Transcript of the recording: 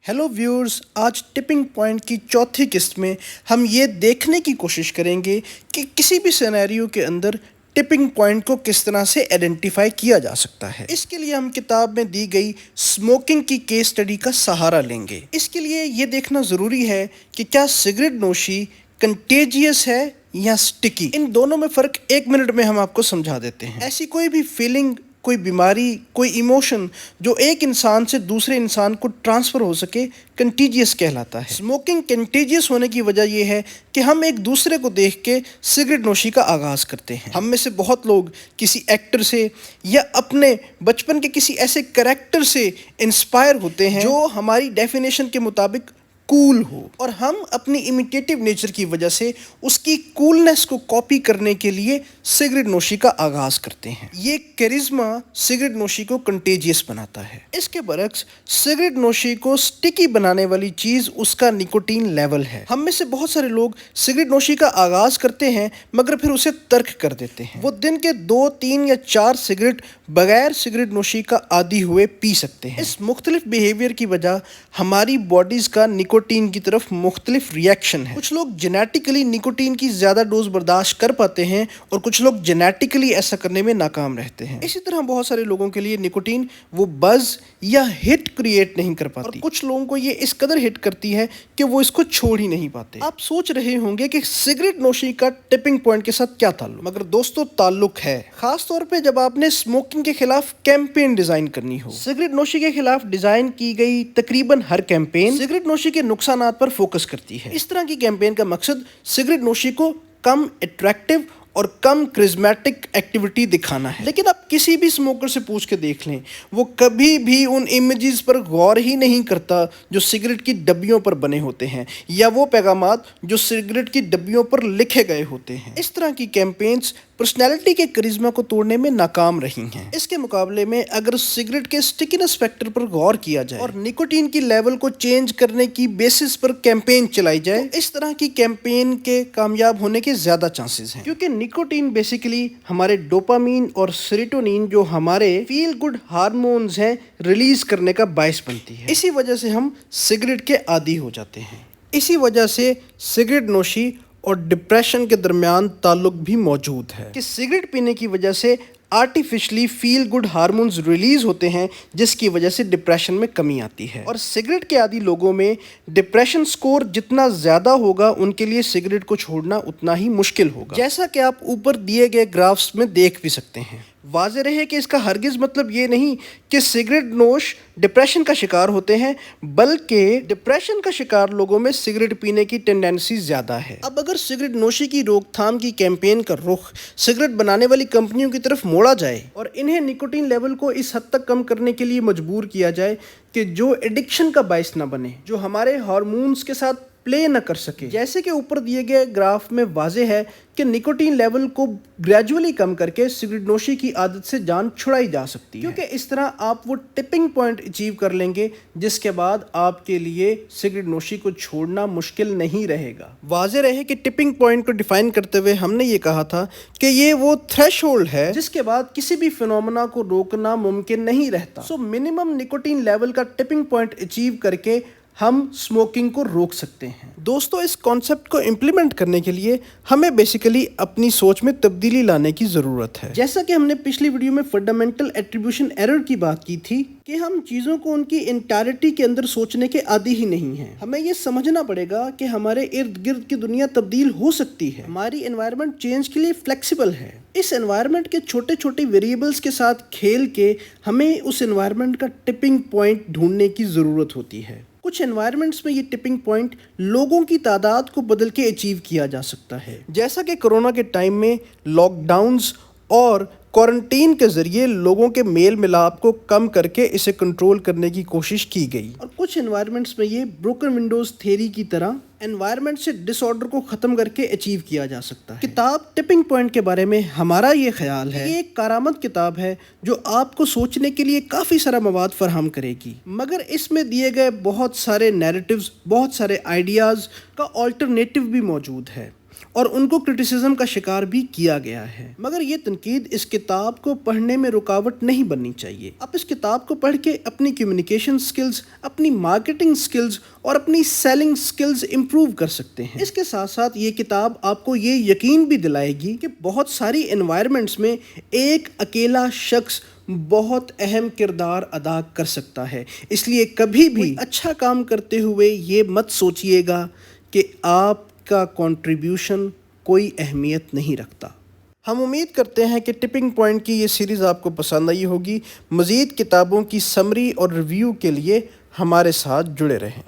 Hello viewers, आज tipping point की चौथी किस्त में हम ये देखने की कोशिश करेंगे कि किसी भी सिनेरियो के अंदर टिपिंग पॉइंट को किस तरह से आइडेंटिफाई किया जा सकता है। इसके लिए हम किताब में दी गई स्मोकिंग की केस स्टडी का सहारा लेंगे। इसके लिए ये देखना ज़रूरी है कि क्या सिगरेट नोशी कंटेजियस है या स्टिकी। इन दोनों में फ़र्क 1 मिनट में हम आपको समझा देते हैं। ऐसी कोई भी फीलिंग, कोई बीमारी, कोई इमोशन जो एक इंसान से दूसरे इंसान को ट्रांसफ़र हो सके कंटेजियस कहलाता है। स्मोकिंग कंटेजियस होने की वजह यह है कि हम एक दूसरे को देख के सिगरेट नोशी का आगाज़ करते हैं। हम में से बहुत लोग किसी एक्टर से या अपने बचपन के किसी ऐसे करैक्टर से इंस्पायर होते हैं जो हमारी डेफिनेशन के मुताबिक कूल हो, और हम अपनी इमिटेटिव नेचर की वजह से उसकी कूलनेस को कॉपी करने के लिए सिगरेट नोशी का आगाज़ करते हैं। ये करिश्मा सिगरेट नोशी को कंटेजियस बनाता है। इसके बरक्स सिगरेट नोशी को स्टिकी बनाने वाली चीज़ उसका निकोटीन लेवल है। हम में से बहुत सारे लोग सिगरेट नोशी का आगाज़ करते हैं मगर फिर उसे तर्क कर देते हैं। वो दिन के 2, 3 या 4 सिगरेट बगैर सिगरेट नोशी का आदी हुए पी सकते हैं। इस मुख्तलिफ बिहेवियर की वजह हमारी बॉडीज़ का निकोटीन की तरफ मुख्तलिफ रिएक्शन है। कुछ लोग जेनेटिकली निकोटीन की ज़्यादा डोज बर्दाश्त कर पाते हैं और कुछ लोग जेनेटिकली ऐसा करने में नाकाम रहते हैं। इसी तरह बहुत सारे लोगों के लिए निकोटीन वो बज़ या हिट क्रिएट नहीं कर पाती, और कुछ लोगों को ये इस कदर हिट करती है कि वो इसको छोड़ ही नहीं पाते। आप सोच रहे होंगे कि सिगरेट नोशी का टिपिंग पॉइंट के साथ क्या ताल्लुक, मगर दोस्तों ताल्लुक है, खास तौर पे जब आपने स्मोकिंग के खिलाफ कैंपेन डिजाइन करनी हो। सिगरेट नोशी के खिलाफ डिजाइन की गई तकरीबन हर कैंपेन सिगरेट नोशी के नुकसानात पर फोकस करती है। इस तरह की कैंपेन का मकसद सिगरेट नोशी को कम अट्रैक्टिव और कम क्रिज्मेटिक एक्टिविटी दिखाना है। लेकिन आप किसी भी स्मोकर से पूछ के देख लें, वो कभी भी उन इमेजेस पर गौर ही नहीं करता जो सिगरेट की डब्बियों पर बने होते हैं या वो पैगामात जो सिगरेट की डब्बियों पर लिखे गए होते हैं। इस तरह की कैंपेन्स पर्सनैलिटी के करिश्मा को तोड़ने में नाकाम रही हैं। इसके मुकाबले में अगर सिगरेट के स्टिकीनेस फैक्टर पर गौर किया जाए और निकोटीन की लेवल को चेंज करने की बेसिस पर कैंपेन चलाई जाए, तो इस तरह की कैंपेन के कामयाब होने के ज्यादा चांसेस हैं, क्योंकि निकोटीन बेसिकली हमारे डोपामीन और सेरोटोनिन जो हमारे फील गुड हार्मोन्स हैं रिलीज करने का बायस बनती है। इसी वजह से हम सिगरेट के आदी हो जाते हैं। इसी वजह से सिगरेट नोशी और डिप्रेशन के दरमियान ताल्लुक भी मौजूद है कि सिगरेट पीने की वजह से artificially feel good hormones release होते हैं, जिसकी वजह से डिप्रेशन में कमी आती है। और सिगरेट के आदी लोगों में डिप्रेशन स्कोर जितना ज़्यादा होगा उनके लिए सिगरेट को छोड़ना उतना ही मुश्किल होगा, जैसा कि आप ऊपर दिए गए ग्राफ्स में देख भी सकते हैं। वाज़ेह रहे कि इसका हरगिज़ मतलब ये नहीं कि सिगरेट नोश डिप्रेशन का शिकार होते हैं, बल्कि डिप्रेशन का शिकार लोगों में सिगरेट पीने की टेंडेंसी ज़्यादा है। अब अगर सिगरेट नोशी की रोकथाम की कैंपेन का रुख सिगरेट बनाने वाली कंपनियों की तरफ मोड़ा जाए और इन्हें निकोटीन लेवल को इस हद तक कम करने के लिए मजबूर किया जाए कि जो एडिक्शन का बायस ना बने, जो हमारे हार्मोन्स के साथ प्ले न कर सके, जैसे कि ऊपर दिए गए ग्राफ में वाज़ेह है कि निकोटीन लेवल को ग्रेजुअली कम करके सिगरेट नोशी की आदत से जान छुड़ाई जा सकती है, क्योंकि इस तरह आप वो टिपिंग पॉइंट अचीव कर लेंगे जिसके बाद आपके लिए सिगरेट नोशी को छोड़ना मुश्किल नहीं रहेगा। वाज़ेह रहे कि टिपिंग पॉइंट को डिफाइन करते हुए हमने ये कहा था कि ये वो थ्रेशोल्ड है जिसके बाद किसी भी फिनोमेना को रोकना मुमकिन नहीं रहता। सो मिनिमम निकोटीन लेवल का टिपिंग पॉइंट अचीव करके हम स्मोकिंग को रोक सकते हैं। दोस्तों, इस कॉन्सेप्ट को इम्प्लीमेंट करने के लिए हमें बेसिकली अपनी सोच में तब्दीली लाने की ज़रूरत है। जैसा कि हमने पिछली वीडियो में फंडामेंटल एट्रीब्यूशन एरर की बात की थी कि हम चीज़ों को उनकी इंटायरिटी के अंदर सोचने के आदी ही नहीं हैं। हमें ये समझना पड़ेगा कि हमारे इर्द गिर्द की दुनिया तब्दील हो सकती है, हमारी एनवायरनमेंट चेंज के लिए फ्लेक्सिबल है। इस एनवायरनमेंट के छोटे छोटे वेरिएबल्स के साथ खेल के हमें उस एनवायरनमेंट का टिपिंग पॉइंट ढूंढने की ज़रूरत होती है। कुछ एनवायरनमेंट्स में ये टिपिंग पॉइंट लोगों की तादाद को बदल के अचीव किया जा सकता है, जैसा कि कोरोना के टाइम में लॉकडाउन्स और क्वारंटीन के ज़रिए लोगों के मेल मिलाप को कम करके इसे कंट्रोल करने की कोशिश की गई। और कुछ एनवायरनमेंट्स में ये ब्रोकन विंडोज़ थ्योरी की तरह एनवायरनमेंट से डिसऑर्डर को ख़त्म करके अचीव किया जा सकता है। किताब टिपिंग पॉइंट के बारे में हमारा ये ख्याल है, ये एक कारामद किताब है जो आपको सोचने के लिए काफ़ी सारा मवाद फराहम करेगी, मगर इसमें दिए गए बहुत सारे नैरेटिव्स, बहुत सारे आइडियाज़ का ऑल्टरनेटिव भी मौजूद है। اور ان کو کرٹیسزم کا شکار بھی کیا گیا ہے، مگر یہ تنقید اس کتاب کو پڑھنے میں رکاوٹ نہیں بننی چاہیے۔ آپ اس کتاب کو پڑھ کے اپنی کمیونیکیشن سکلز، اپنی مارکیٹنگ سکلز اور اپنی سیلنگ سکلز امپروو کر سکتے ہیں۔ اس کے ساتھ ساتھ یہ کتاب آپ کو یہ یقین بھی دلائے گی کہ بہت ساری انوائرمنٹس میں ایک اکیلا شخص بہت اہم کردار ادا کر سکتا ہے۔ اس لیے کبھی بھی اچھا کام کرتے ہوئے یہ مت سوچئے گا کہ آپ کا کنٹریبیوشن کوئی اہمیت نہیں رکھتا۔ ہم امید کرتے ہیں کہ ٹپنگ پوائنٹ کی یہ سیریز آپ کو پسند آئی ہوگی۔ مزید کتابوں کی سمری اور ریویو کے لیے ہمارے ساتھ جڑے رہیں۔